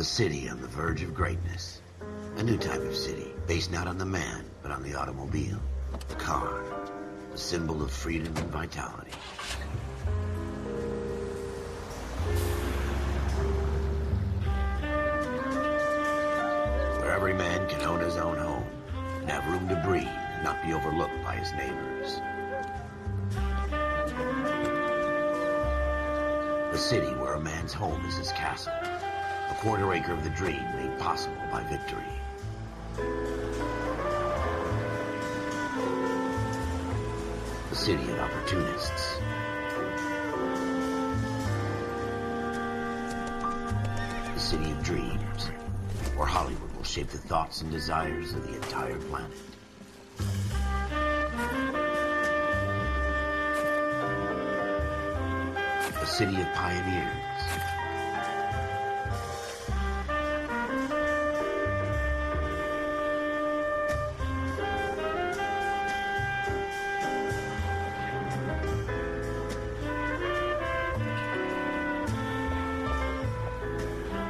A city on the verge of greatness. A new type of city, based not on the man, but on the automobile. The car. A symbol of freedom and vitality. Where every man can own his own home, and have room to breathe, and not be overlooked by his neighbors. A city where a man's home is his castle. A quarter acre of the dream made possible by victory. A city of opportunists. A city of dreams, where Hollywood will shape the thoughts and desires of the entire planet. A city of pioneers.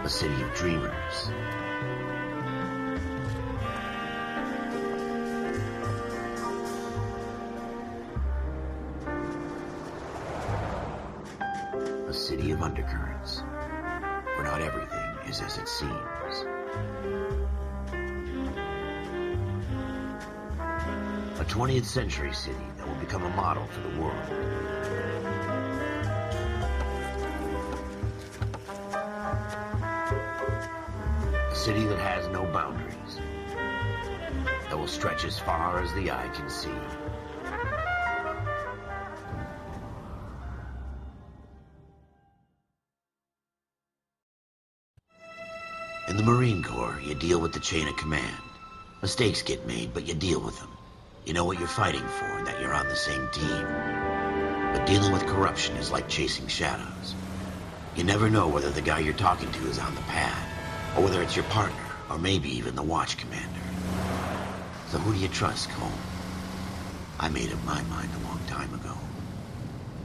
A city of dreamers. A city of undercurrents, where not everything is as it seems. A 20th century city that will become a model for the world. A city that has no boundaries, that will stretch as far as the eye can see. In the Marine Corps, you deal with the chain of command. Mistakes get made, but you deal with them. You know what you're fighting for and that you're on the same team. But dealing with corruption is like chasing shadows. You never know whether the guy you're talking to is on the pad, or whether it's your partner, or maybe even the watch commander. So who do you trust, Cole? I made up my mind a long time ago.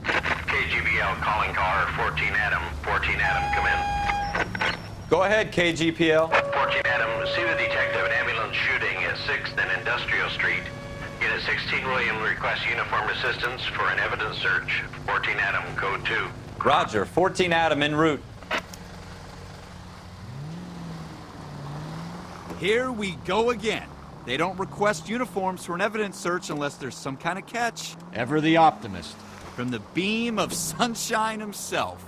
KGBL calling car 14 Adam. 14 Adam, come in. Go ahead, KGPL. 14 Adam, see the detective, an ambulance shooting at 6th and Industrial Street. Unit 16 William requests uniformed assistance for an evidence search. 14 Adam, code 2. Roger, 14 Adam en route. Here we go again. They don't request uniforms for an evidence search unless there's some kind of catch. Ever the optimist. From the beam of sunshine himself.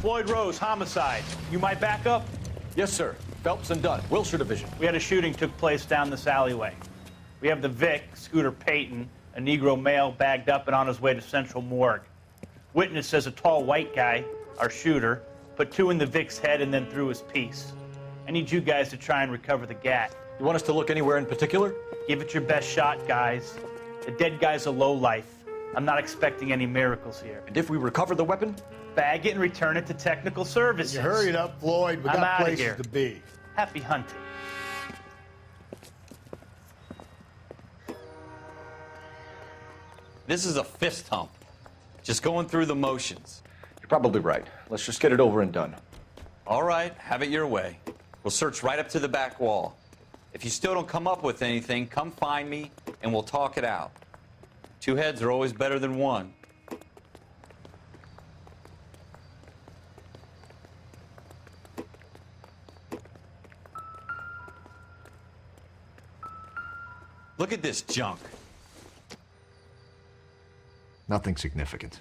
Floyd Rose, homicide. You might back up? Yes, sir. Phelps and Dunn, Wilshire Division. We had a shooting took place down this alleyway. We have the Vic, Scooter Payton, a Negro male bagged up and on his way to Central Morgue. Witness says a tall white guy, our shooter, put 2 in the Vic's head and then threw his piece. I need you guys to try and recover the gat. You want us to look anywhere in particular? Give it your best shot, guys. The dead guy's a lowlife. I'm not expecting any miracles here. And if we recover the weapon? Bag it and return it to technical services. You hurried up, Floyd. We I'm got outta places here. to be. Happy hunting. This is a fist hump. Just going through the motions. You're probably right. Let's just get it over and done. All right, have it your way. We'll search right up to the back wall. If you still don't come up with anything, come find me and we'll talk it out. 2 heads are always better than 1. Look at this junk. Nothing significant.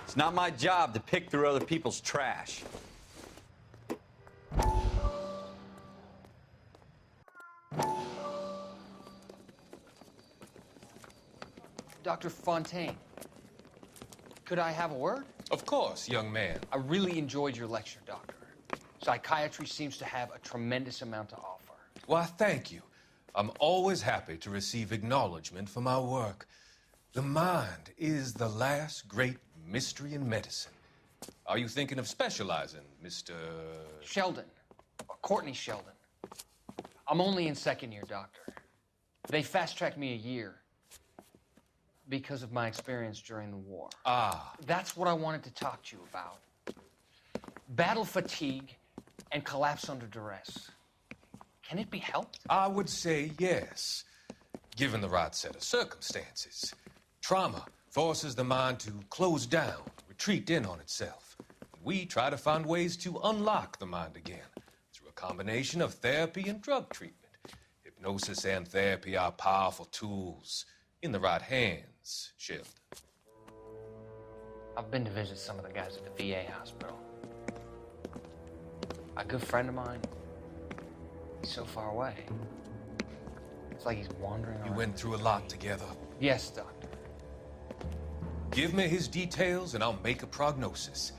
It's not my job to pick through other people's trash. Dr. Fontaine, could I have a word? Of course, young man. I really enjoyed your lecture, Doctor. Psychiatry seems to have a tremendous amount to offer. Why, thank you. I'm always happy to receive acknowledgement for my work. The mind is the last great mystery in medicine. Are you thinking of specializing, Mr. Sheldon, or Courtney Sheldon. I'm only in second year, Doctor. They fast-tracked me a year because of my experience during the war. Ah. That's what I wanted to talk to you about. Battle fatigue and collapse under duress. Can it be helped? I would say yes, given the right set of circumstances. Trauma forces the mind to close down, retreat in on itself. We try to find ways to unlock the mind again through a combination of therapy and drug treatment. Hypnosis and therapy are powerful tools in the right hands, Sheldon. I've been to visit some of the guys at the VA hospital. A good friend of mine, he's so far away. It's like he's wandering around. You went through a lot together. Yes, Doctor. Give me his details and I'll make a prognosis.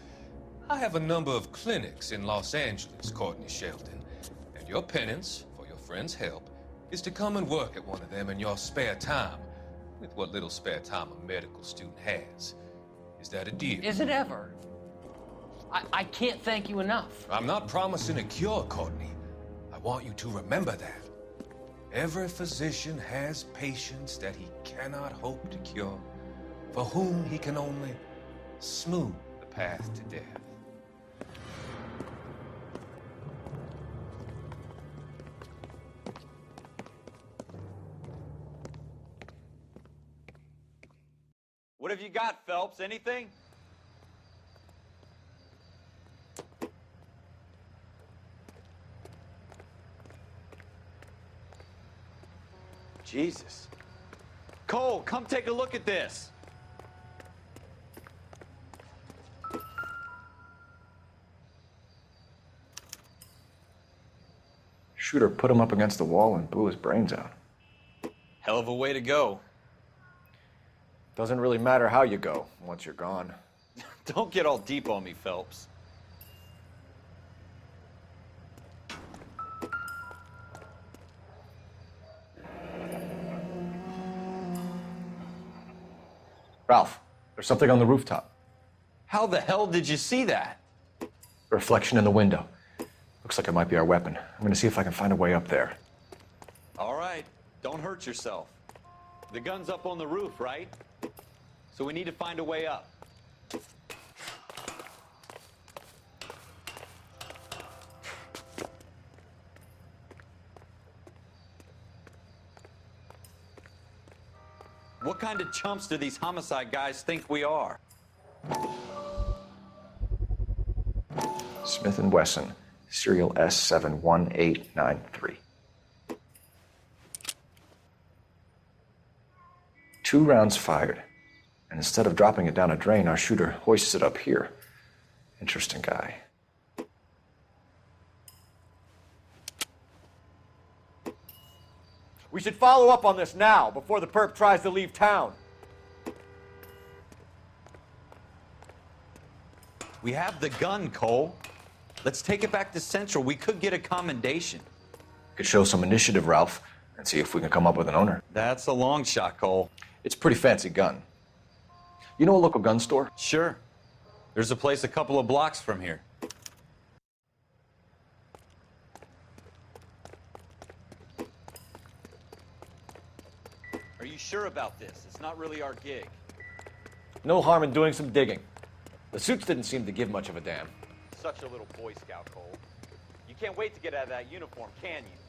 I have a number of clinics in Los Angeles, Courtney Sheldon, and your penance, for your friend's help, is to come and work at one of them in your spare time, with what little spare time a medical student has. Is that a deal? Is it ever? I can't thank you enough. I'm not promising a cure, Courtney. I want you to remember that. Every physician has patients that he cannot hope to cure, for whom he can only smooth the path to death. What have you got, Phelps? Anything? Jesus. Cole, come take a look at this. Shooter put him up against the wall and blew his brains out. Hell of a way to go. Doesn't really matter how you go once you're gone. Don't get all deep on me, Phelps. Ralph, there's something on the rooftop. How the hell did you see that? A reflection in the window. Looks like it might be our weapon. I'm gonna see if I can find a way up there. All right, don't hurt yourself. The gun's up on the roof, right? So we need to find a way up. What kind of chumps do these homicide guys think we are? Smith & Wesson, serial S71893. 2 rounds fired. And instead of dropping it down a drain, our shooter hoists it up here. Interesting guy. We should follow up on this now, before the perp tries to leave town. We have the gun, Cole. Let's take it back to Central. We could get a commendation. Could show some initiative, Ralph, and see if we can come up with an owner. That's a long shot, Cole. It's a pretty fancy gun. You know a local gun store? Sure. There's a place a couple of blocks from here. Are you sure about this? It's not really our gig. No harm in doing some digging. The suits didn't seem to give much of a damn. Such a little Boy Scout, Cole. You can't wait to get out of that uniform, can you?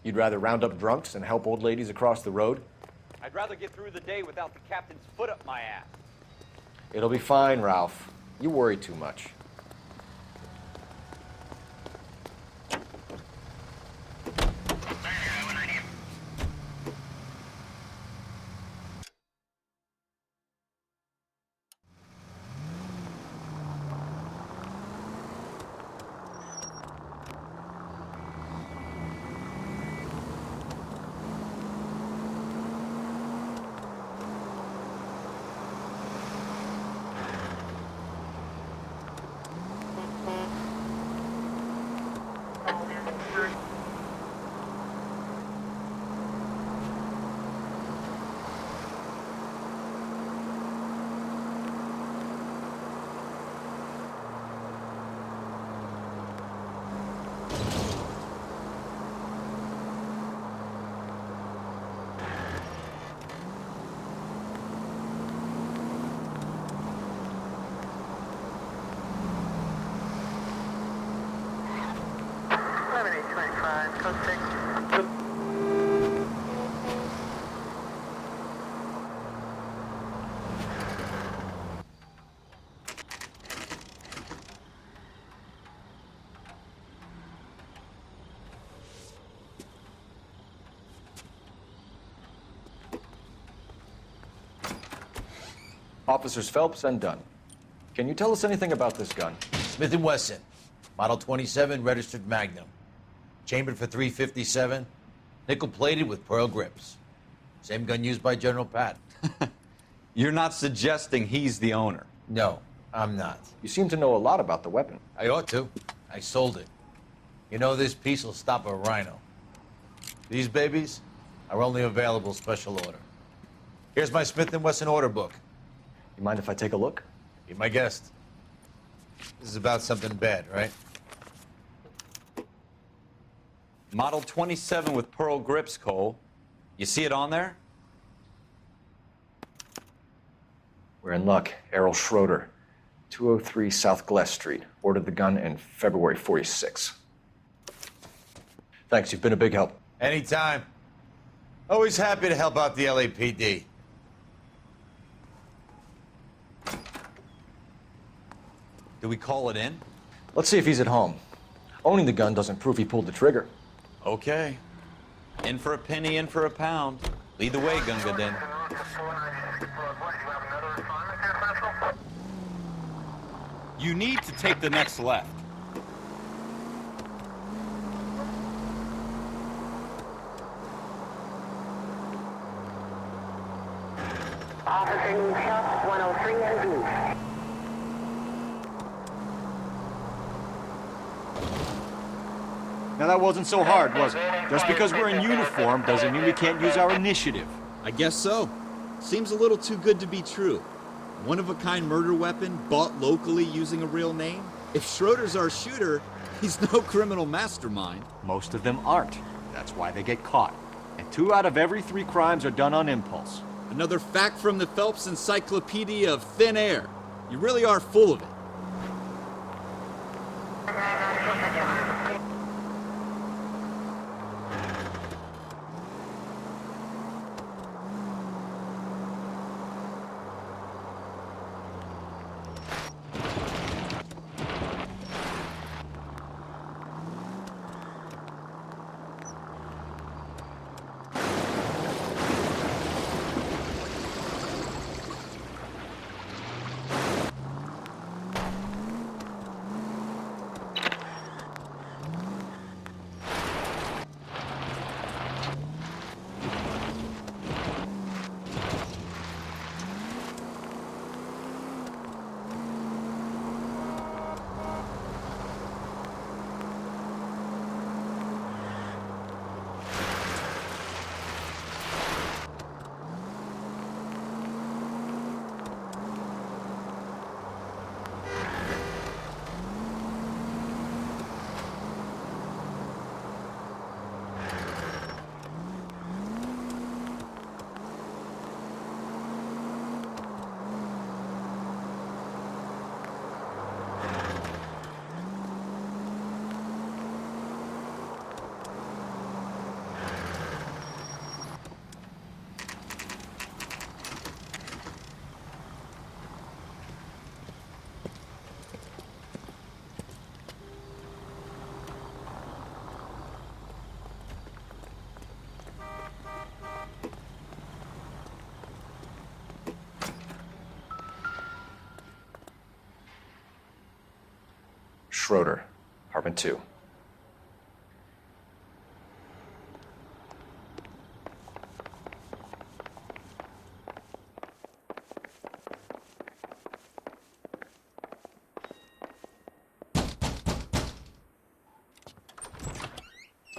You'd rather round up drunks and help old ladies across the road? I'd rather get through the day without the captain's foot up my ass. It'll be fine, Ralph. You worry too much. Officers Phelps and Dunn. Can you tell us anything about this gun? Smith & Wesson, Model 27, registered Magnum. Chambered for .357, nickel-plated with pearl grips. Same gun used by General Patton. You're not suggesting he's the owner. No, I'm not. You seem to know a lot about the weapon. I ought to. I sold it. You know, this piece will stop a rhino. These babies are only available special order. Here's my Smith & Wesson order book. You mind if I take a look? Be my guest. This is about something bad, right? Model 27 with pearl grips, Cole. You see it on there? We're in luck. Errol Schroeder, 203 South Glass Street. Ordered the gun in February '46. Thanks, you've been a big help. Anytime. Always happy to help out the LAPD. Do we call it in? Let's see if he's at home. Owning the gun doesn't prove he pulled the trigger. Okay. In for a penny, in for a pound. Lead the way, Gunga Din. You need to take the next left. Officer New Shop 103 and Blue. Now that wasn't so hard, was it? Just because we're in uniform doesn't mean we can't use our initiative. I guess so. Seems a little too good to be true. One-of-a-kind murder weapon bought locally using a real name? If Schroeder's our shooter, he's no criminal mastermind. Most of them aren't. That's why they get caught. And 2 out of every 3 crimes are done on impulse. Another fact from the Phelps Encyclopedia of Thin Air. You really are full of it. Schroeder, apartment 2.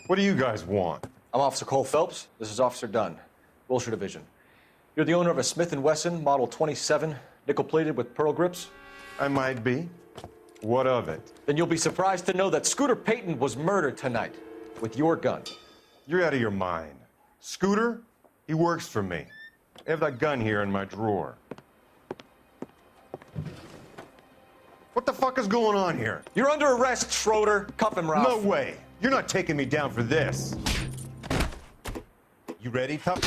What do you guys want? I'm Officer Cole Phelps. This is Officer Dunn, Wilshire Division. You're the owner of a Smith & Wesson Model 27, nickel-plated with pearl grips? I might be. What of it? Then you'll be surprised to know that Scooter Payton was murdered tonight with your gun. You're out of your mind. Scooter? He works for me. I have that gun here in my drawer. What the fuck is going on here? You're under arrest, Schroeder. Cuff him, Ralph. No way. You're not taking me down for this. You ready, pup?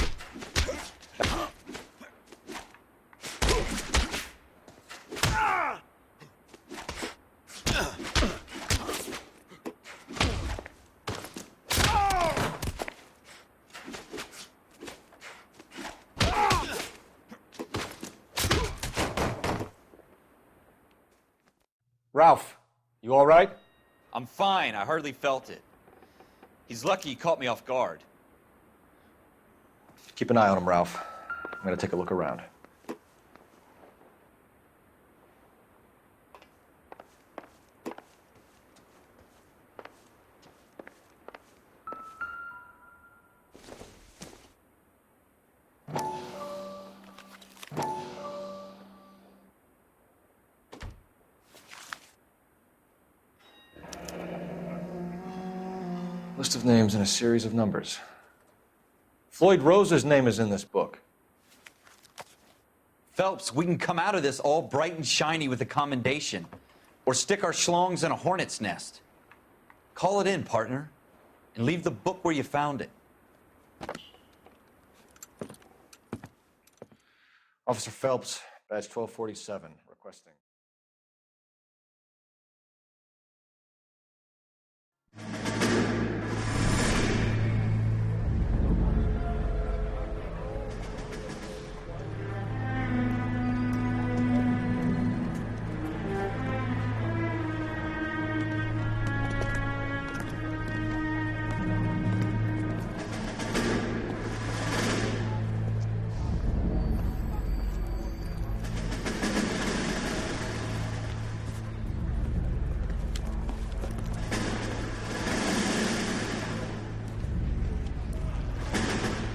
Ralph, you all right? I'm fine. I hardly felt it. He's lucky he caught me off guard. Keep an eye on him, Ralph. I'm gonna take a look around. List of names and a series of numbers. Floyd Rose's name is in this book. Phelps, we can come out of this all bright and shiny with a commendation, or stick our schlongs in a hornet's nest. Call it in, partner, and leave the book where you found it. Officer Phelps, badge 1247, requesting.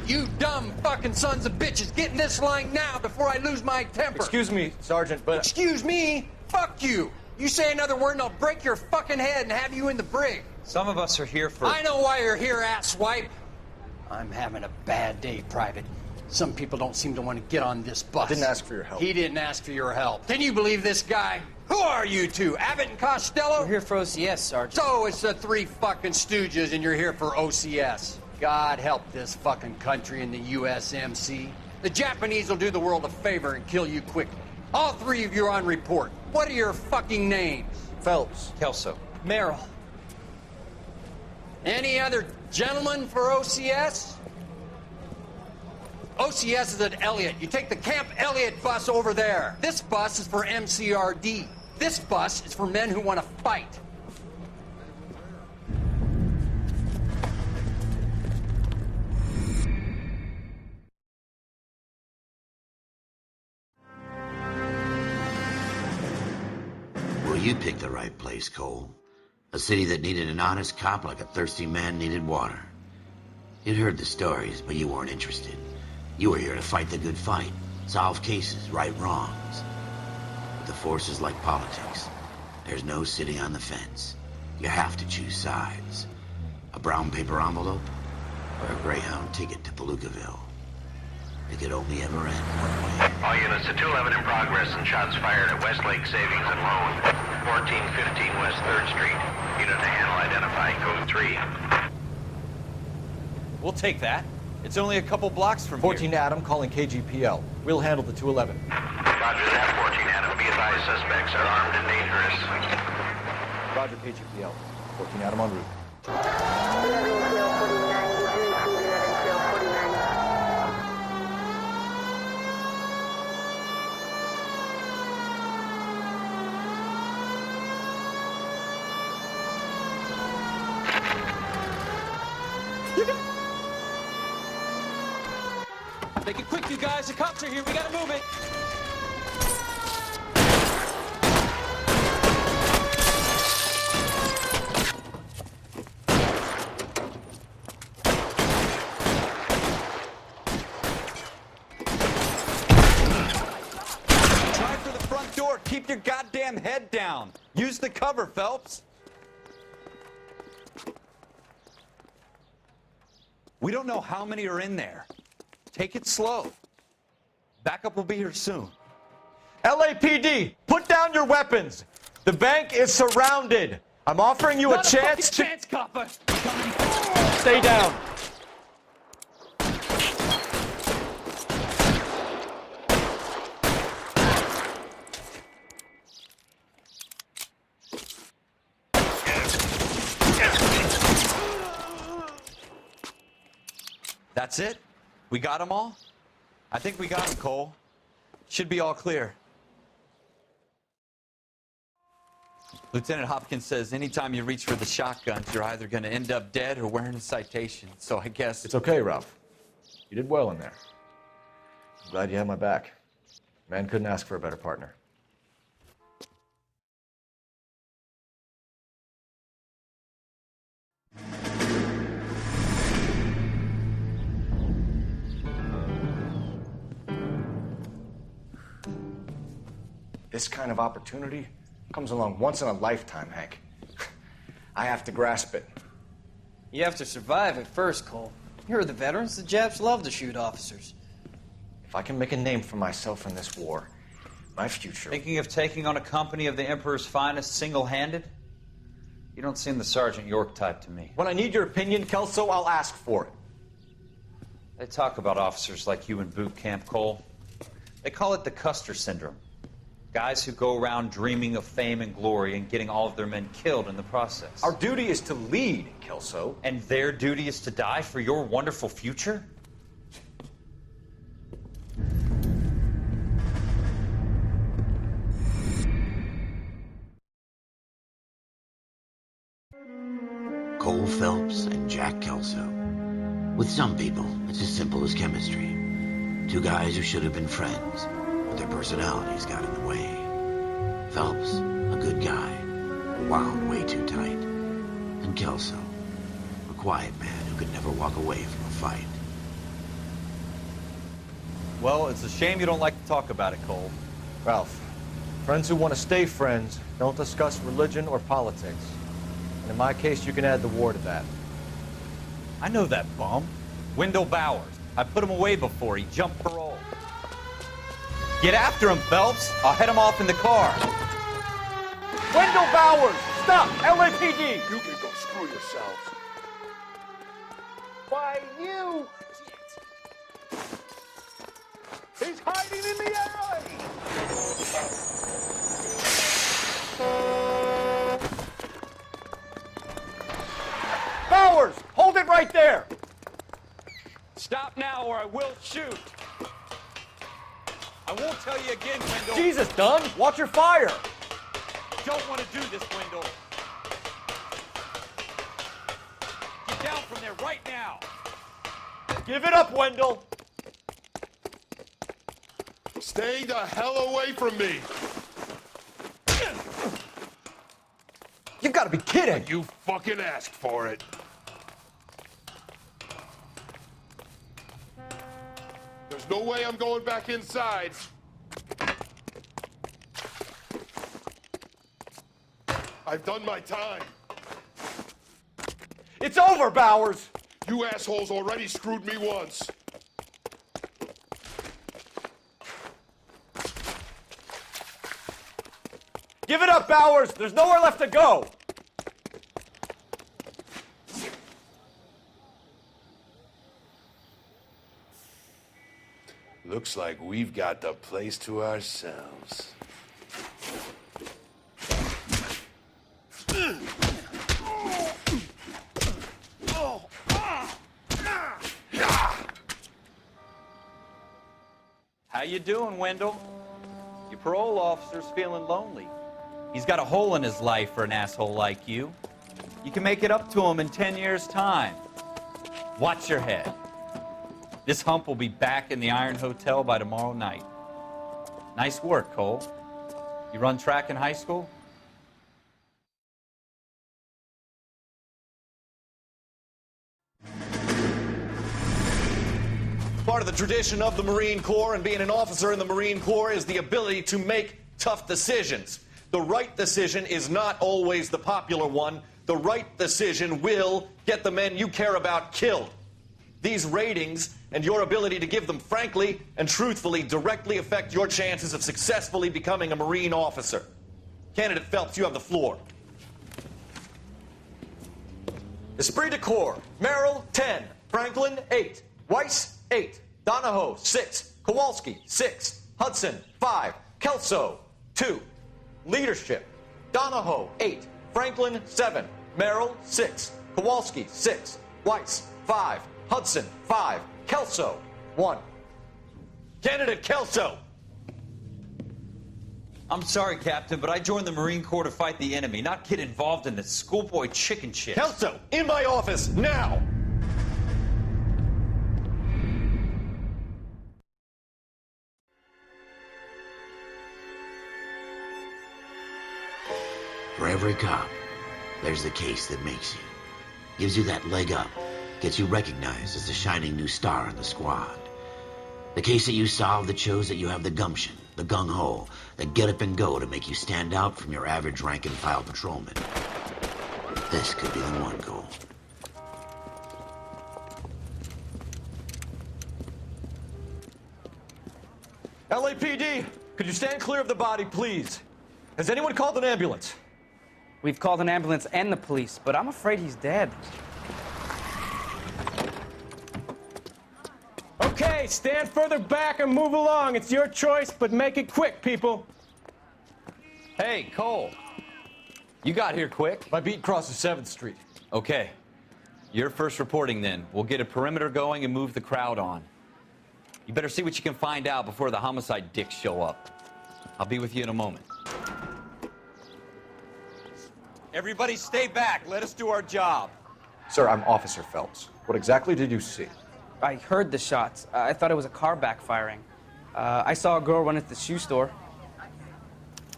You dumb fucking sons of bitches, get in this line now before I lose my temper. Excuse me, Sergeant, but... Excuse me? Fuck you. You say another word and I'll break your fucking head and have you in the brig. Some of us are here for... I know why you're here, asswipe. I'm having a bad day, Private. Some people don't seem to want to get on this bus. I didn't ask for your help. He didn't ask for your help. Can you believe this guy? Who are you two? Abbott and Costello? We're here for OCS, Sergeant. So it's the three fucking stooges and you're here for OCS. God help this fucking country and the USMC. The Japanese will do the world a favor and kill you quickly. All three of you are on report. What are your fucking names? Phelps. Kelso. Merrill. Any other gentlemen for OCS? OCS is at Elliott. You take the Camp Elliott bus over there. This bus is for MCRD. This bus is for men who want to fight. Well, you picked the right place, Cole. A city that needed an honest cop like a thirsty man needed water. You'd heard the stories, but you weren't interested. You were here to fight the good fight, solve cases, right wrongs. But the force is like politics. There's no sitting on the fence. You have to choose sides. A brown paper envelope, or a Greyhound ticket to Palookaville. It could only ever end one way. All units to 211 in progress and shots fired at Westlake Savings and Loan, 1415 West 3rd Street. Unit to handle identify code 3. We'll take that. It's only a couple blocks from 14 here. Adam calling KGPL. We'll handle the 211. Roger that, 14 Adam. Be advised, suspects are armed and dangerous. Roger, KGPL. 14 Adam en route. 11-49, Make it quick, you guys. The cops are here. We gotta move it. Try for the front door. Keep your goddamn head down. Use the cover, Phelps. We don't know how many are in there. Take it slow. Backup will be here soon. LAPD, put down your weapons. The bank is surrounded. I'm offering you a chance to... chance, copper. Stay down. That's it? We got them all? I think we got them, Cole. Should be all clear. Lieutenant Hopkins says anytime you reach for the shotguns, you're either going to end up dead or wearing a citation. So I guess... It's okay, Ralph. You did well in there. I'm glad you had my back. Man couldn't ask for a better partner. This kind of opportunity comes along once in a lifetime, Hank. I have to grasp it. You have to survive it first, Cole. You're the veterans. The Japs love to shoot officers. If I can make a name for myself in this war, my future... Thinking of taking on a company of the Emperor's finest single-handed? You don't seem the Sergeant York type to me. When I need your opinion, Kelso, I'll ask for it. They talk about officers like you in boot camp, Cole. They call it the Custer syndrome. Guys who go around dreaming of fame and glory and getting all of their men killed in the process. Our duty is to lead, Kelso. And their duty is to die for your wonderful future? Cole Phelps and Jack Kelso. With some people, it's as simple as chemistry. Two guys who should have been friends, but their personalities got in the way. Phelps, a good guy, wound way too tight. And Kelso, a quiet man who could never walk away from a fight. Well, it's a shame you don't like to talk about it, Cole. Ralph, friends who want to stay friends don't discuss religion or politics. And in my case, you can add the war to that. I know that bum. Wendell Bowers. I put him away before. He jumped parole. Get after him, Phelps. I'll head him off in the car. Wendell Bowers! Stop! LAPD! You can go screw yourselves. Why, you! He's hiding in the alley! Bowers! Hold it right there! Stop now or I will shoot. I won't tell you again, Wendell. Jesus, Dunn! Watch your fire! Don't want to do this, Wendell. Get down from there right now. Give it up, Wendell! Stay the hell away from me! You've got to be kidding! You fucking asked for it. There's no way I'm going back inside. I've done my time. It's over, Bowers! You assholes already screwed me once. Give it up, Bowers! There's nowhere left to go! Looks like we've got the place to ourselves. How you doing, Wendell? Your parole officer's feeling lonely. He's got a hole in his life for an asshole like you. You can make it up to him in 10 years' time. Watch your head. This hump will be back in the Iron Hotel by tomorrow night. Nice work, Cole. You run track in high school? Part of the tradition of the Marine Corps and being an officer in the Marine Corps is the ability to make tough decisions. The right decision is not always the popular one. The right decision will get the men you care about killed. These ratings and your ability to give them frankly and truthfully directly affect your chances of successfully becoming a Marine officer. Candidate Phelps, you have the floor. Esprit de Corps, Merrill, 10. Franklin, 8. Weiss, 8. Donahoe, 6. Kowalski, 6. Hudson, 5. Kelso, 2. Leadership, Donahoe, 8. Franklin, 7. Merrill, 6. Kowalski, 6. Weiss, 5. Hudson, 5. Kelso, 1. Candidate Kelso! I'm sorry, Captain, but I joined the Marine Corps to fight the enemy, not get involved in this schoolboy chicken shit. Kelso, in my office, now! For every cop, there's the case that makes you. Gives you that leg up. Gets you recognized as the shining new star in the squad. The case that you solve that shows that you have the gumption, the gung-ho, the get up and go to make you stand out from your average rank-and-file patrolman. This could be the one goal. LAPD, could you stand clear of the body, please? Has anyone called an ambulance? We've called an ambulance and the police, but I'm afraid he's dead. Okay, stand further back and move along. It's your choice, but make it quick, people. Hey, Cole. You got here quick. My beat crosses 7th Street. Okay. You're first reporting then. We'll get a perimeter going and move the crowd on. You better see what you can find out before the homicide dicks show up. I'll be with you in a moment. Everybody stay back. Let us do our job. Sir, I'm Officer Phelps. What exactly did you see? I heard the shots. I thought it was a car backfiring. I saw a girl run at the shoe store.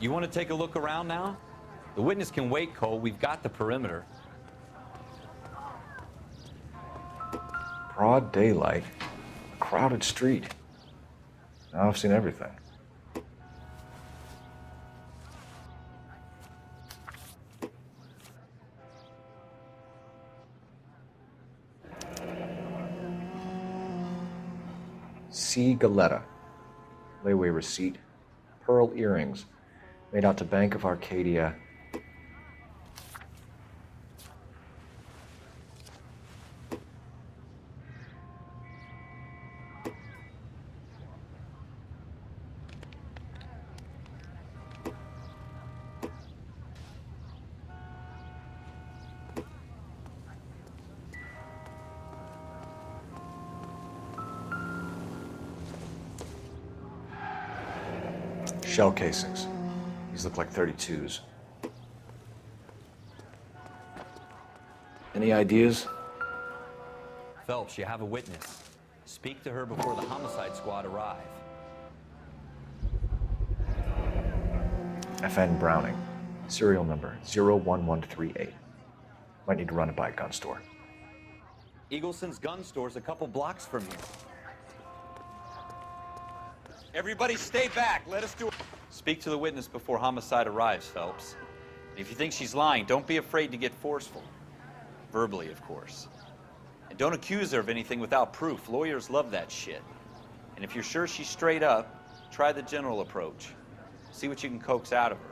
You want to take a look around now? The witness can wait, Cole. We've got the perimeter. Broad daylight, a crowded street. Now I've seen everything. C. Galetta. Layaway receipt. Pearl earrings. Made out to Bank of Arcadia. Shell casings. These look like 32s. Any ideas? Phelps, you have a witness. Speak to her before the homicide squad arrive. FN Browning. Serial number 01138. Might need to run it by a gun store. Eagleson's gun store's a couple blocks from here. Everybody stay back. Let us do it. Speak to the witness before homicide arrives, Phelps. If you think she's lying, don't be afraid to get forceful. Verbally, of course. And don't accuse her of anything without proof. Lawyers love that shit. And if you're sure she's straight up, try the general approach. See what you can coax out of her.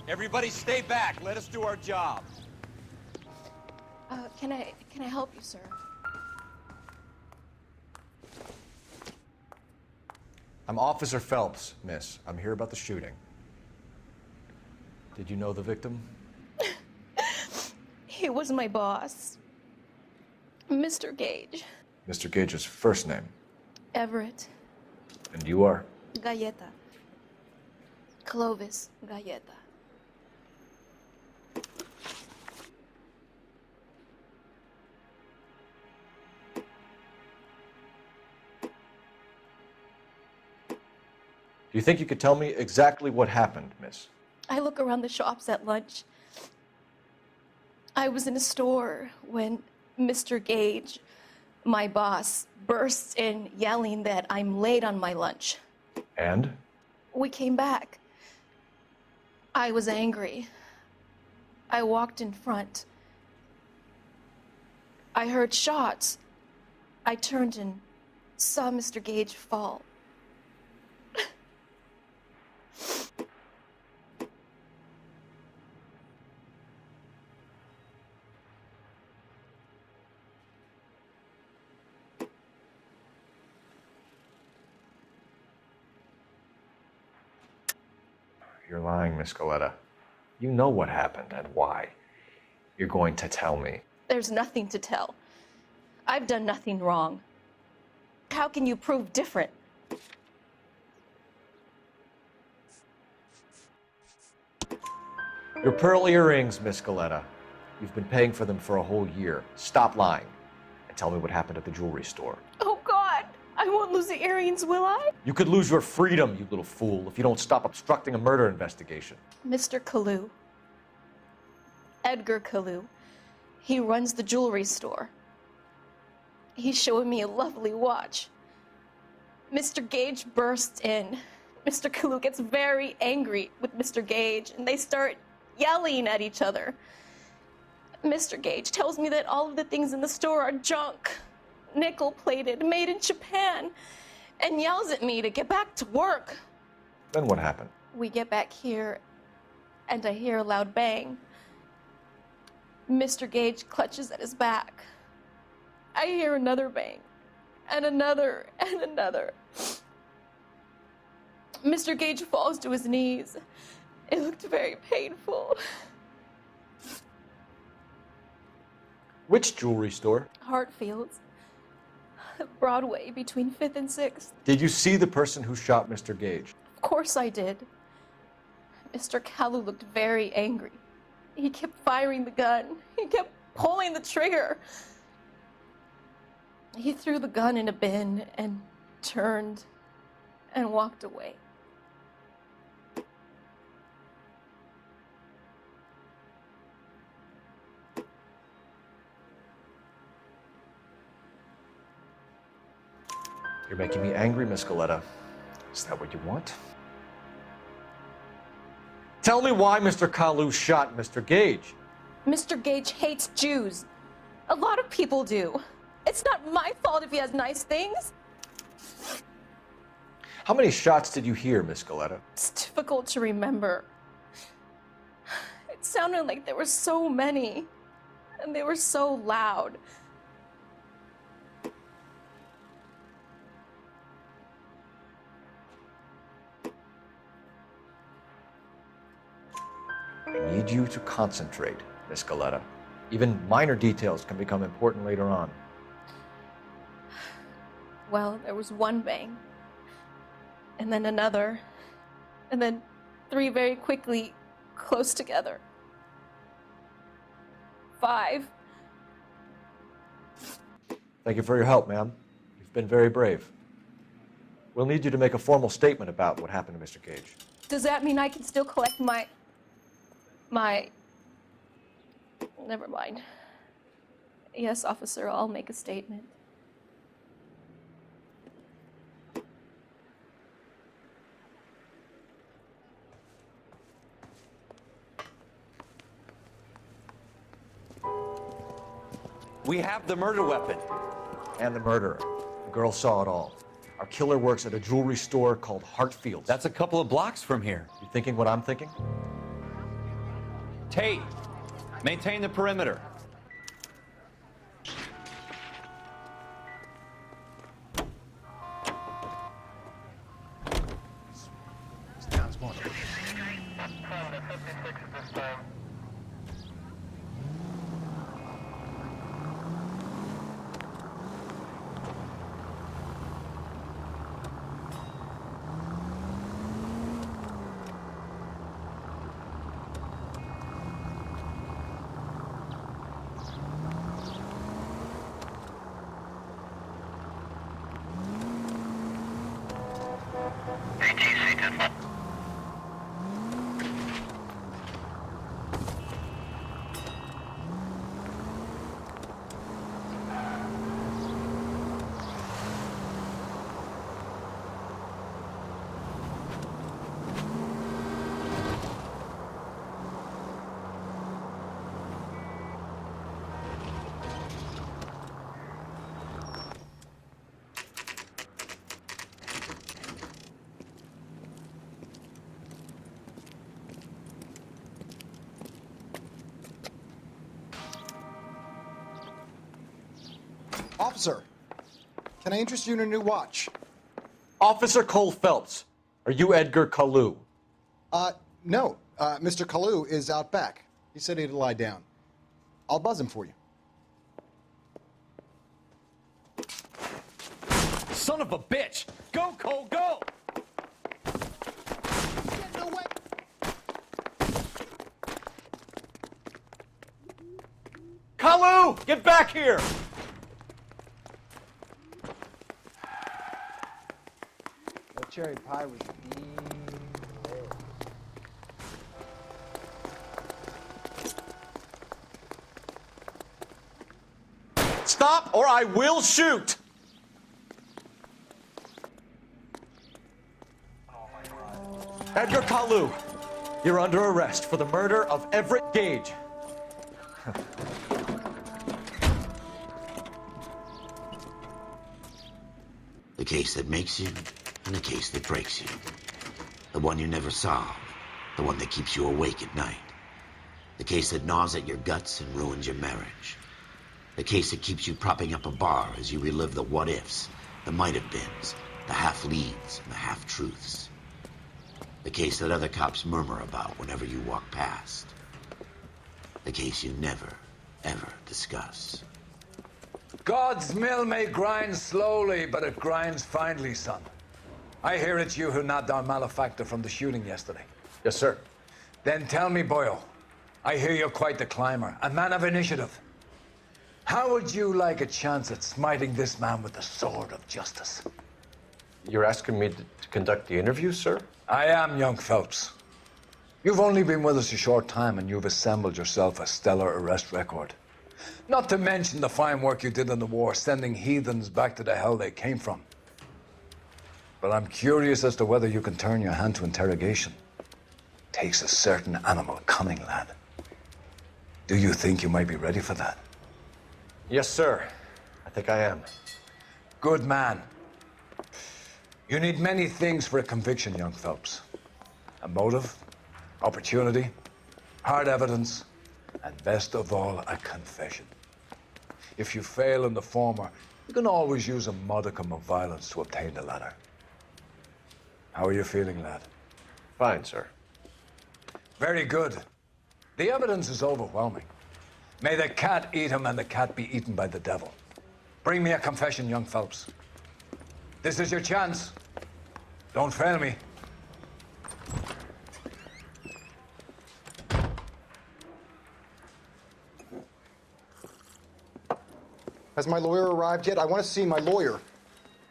Everybody stay back. Let us do our job. Can I help you, sir? I'm Officer Phelps, miss. I'm here about the shooting. Did you know the victim? He was my boss, Mr. Gage. Mr. Gage's first name. Everett. And you are? Galleta. Clovis Galleta. Do you think you could tell me exactly what happened, miss? I look around the shops at lunch. I was in a store when Mr. Gage, my boss, bursts in yelling that I'm late on my lunch. And? We came back. I was angry. I walked in front. I heard shots. I turned and saw Mr. Gage fall. You're lying, Miss Coletta. You know what happened and why. You're going to tell me. There's nothing to tell. I've done nothing wrong. How can you prove different? Your pearl earrings, Miss Coletta. You've been paying for them for a whole year. Stop lying and tell me what happened at the jewelry store. Oh, God! I won't lose the earrings, will I? You could lose your freedom, you little fool, if you don't stop obstructing a murder investigation. Mr. Kalu. Edgar Kalu. He runs the jewelry store. He's showing me a lovely watch. Mr. Gage bursts in. Mr. Kalu gets very angry with Mr. Gage, and they start yelling at each other. Mr. Gage tells me that all of the things in the store are junk, nickel-plated, made in Japan, and yells at me to get back to work. Then what happened? We get back here, and I hear a loud bang. Mr. Gage clutches at his back. I hear another bang, and another, and another. Mr. Gage falls to his knees. It looked very painful. Which jewelry store? Hartfield's. Broadway, between 5th and 6th. Did you see the person who shot Mr. Gage? Of course I did. Mr. Kalu looked very angry. He kept firing the gun. He kept pulling the trigger. He threw the gun in a bin and turned and walked away. You're making me angry, Miss Coletta. Is that what you want? Tell me why Mr. Kalu shot Mr. Gage. Mr. Gage hates Jews. A lot of people do. It's not my fault if he has nice things. How many shots did you hear, Miss Coletta? It's difficult to remember. It sounded like there were so many, and they were so loud. I need you to concentrate, Miss Coletta. Even minor details can become important later on. Well, there was one bang, and then another, and then 3 very quickly, close together. 5. Thank you for your help, ma'am. You've been very brave. We'll need you to make a formal statement about what happened to Mr. Gage. Does that mean I can still collect my... Never mind. Yes, officer, I'll make a statement. We have the murder weapon. And the murderer. The girl saw it all. Our killer works at a jewelry store called Hartfield's. That's a couple of blocks from here. You thinking what I'm thinking? Tate, maintain the perimeter. Officer, can I interest you in a new watch? Officer Cole Phelps, are you Edgar Kalu? No, Mr. Kalu is out back. He said he'd lie down. I'll buzz him for you. Son of a bitch! Go, Cole, go! Get away! Kalu! Get back here! The cherry pie was the Stop or I will shoot! Edgar Kalu, you're under arrest for the murder of Everett Gage. The case that makes you, and the case that breaks you. The one you never solve, the one that keeps you awake at night. The case that gnaws at your guts and ruins your marriage. The case that keeps you propping up a bar as you relive the what-ifs, the might-have-beens, the half-leads, and the half-truths. The case that other cops murmur about whenever you walk past. The case you never, ever discuss. God's mill may grind slowly, but it grinds finely, son. I hear it's you who nabbed our malefactor from the shooting yesterday. Yes, sir. Then tell me, Boyle, I hear you're quite the climber, a man of initiative. How would you like a chance at smiting this man with the sword of justice? You're asking me to conduct the interview, sir? I am, young Phelps. You've only been with us a short time and you've assembled yourself a stellar arrest record. Not to mention the fine work you did in the war, sending heathens back to the hell they came from. But I'm curious as to whether you can turn your hand to interrogation. Takes a certain animal cunning, lad. Do you think you might be ready for that? Yes, sir. I think I am. Good man. You need many things for a conviction, young Phelps. A motive, opportunity, hard evidence, and best of all, a confession. If you fail in the former, you can always use a modicum of violence to obtain the latter. How are you feeling, lad? Fine, sir. Very good. The evidence is overwhelming. May the cat eat him and the cat be eaten by the devil. Bring me a confession, young Phelps. This is your chance. Don't fail me. Has my lawyer arrived yet? I want to see my lawyer.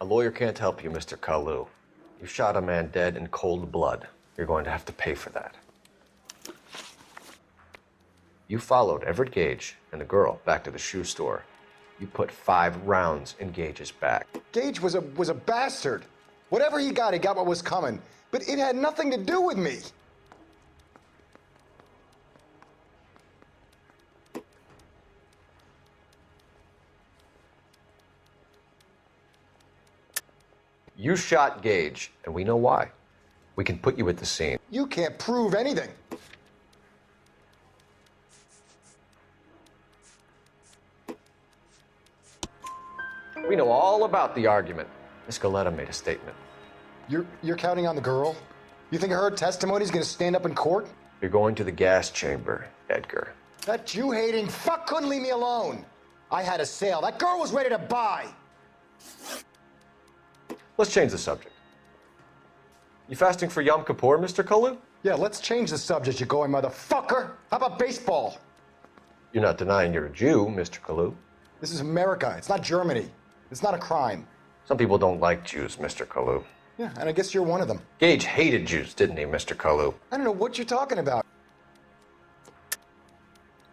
A lawyer can't help you, Mr. Kalu. You shot a man dead in cold blood. You're going to have to pay for that. You followed Everett Gage and the girl back to the shoe store. You put 5 rounds in Gage's back. Gage was a bastard. Whatever he got what was coming. But it had nothing to do with me. You shot Gage, and we know why. We can put you at the scene. You can't prove anything. We know all about the argument. Miss Galetta made a statement. You're counting on the girl? You think her testimony's gonna stand up in court? You're going to the gas chamber, Edgar. That Jew-hating fuck couldn't leave me alone. I had a sale. That girl was ready to buy. Let's change the subject. You fasting for Yom Kippur, Mr. Kalu? Yeah, let's change the subject, you going motherfucker. How about baseball? You're not denying you're a Jew, Mr. Kalu. This is America. It's not Germany. It's not a crime. Some people don't like Jews, Mr. Kalu. Yeah, and I guess you're one of them. Gage hated Jews, didn't he, Mr. Kalu? I don't know what you're talking about.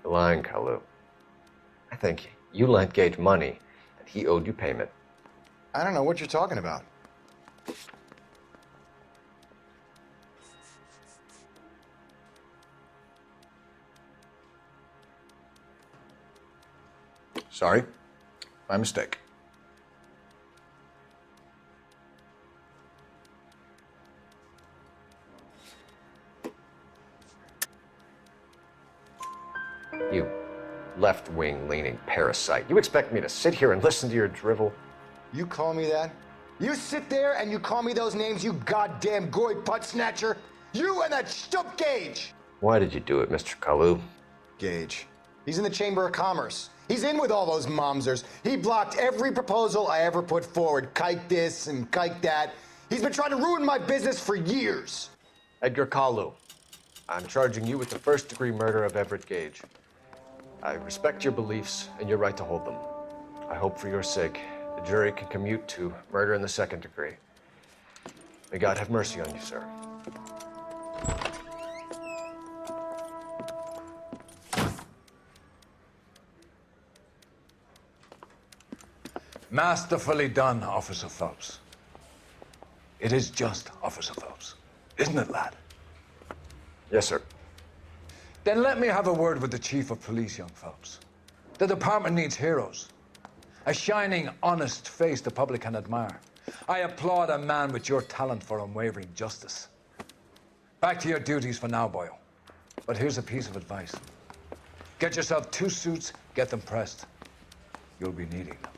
You're lying, Kalu. I think you lent Gage money, and he owed you payment. I don't know what you're talking about. Sorry. My mistake. You left-wing leaning parasite. You expect me to sit here and listen to your drivel? You call me that? You sit there and you call me those names, you goddamn goy butt snatcher? You and that stup Gage! Why did you do it, Mr. Kalu? Gage. He's in the Chamber of Commerce. He's in with all those momsers. He blocked every proposal I ever put forward. Kike this and kike that. He's been trying to ruin my business for years. Edgar Kalu, I'm charging you with the first-degree murder of Everett Gage. I respect your beliefs and your right to hold them. I hope for your sake the jury can commute to murder in the second degree. May God have mercy on you, sir. Masterfully done, Officer Phelps. It is just, Officer Phelps. Isn't it, lad? Yes, sir. Then let me have a word with the Chief of Police, young Phelps. The department needs heroes. A shining, honest face the public can admire. I applaud a man with your talent for unwavering justice. Back to your duties for now, boyo. But here's a piece of advice. Get yourself 2 suits, get them pressed. You'll be needing them.